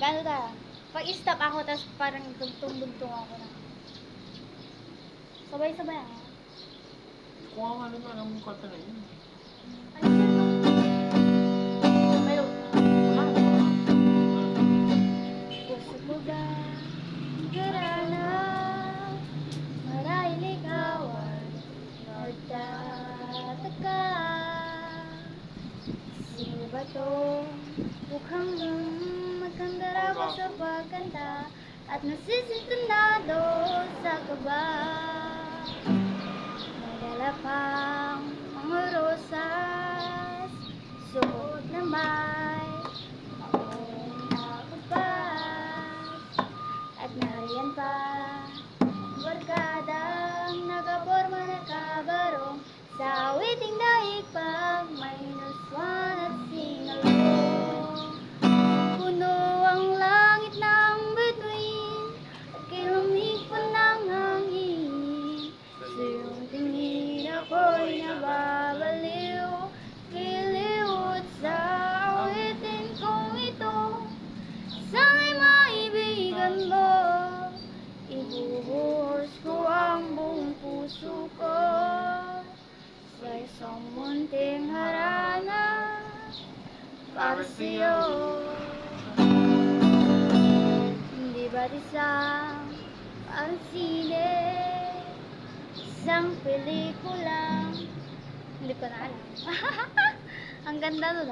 Gano'n ta? Pag-stop ako, tapos parang dugtong-dugtong ako na. Sabay-sabay ako. Kung ang ano na, ang kanta na yun. Ano siya? Pero, Wala na. puso ko ba garana? Marahil ikaw ay nagtataka. Sino ba to? Mukhang magkandara ko sa pagkanta at nasisintunado sa kaba. May dala pang mga rosas, suot na may nakapag at nariyan pa barkadang nakaporma na kabarong sa awiting daig pag may nuswan at singalong. Puno ang langit ng bituin at kilamig pa ng hangin. Sa iyong tingin ako'y nababaliw, kiliwat sa awitin kong ito. Sana'y maibigan mo, ibubuhos ko ang buong puso ko sa isang munting harana para sa'yo. Hindi ba't isang parang sine, isang pelikula? Hindi ko na alam. Ang ganda nun.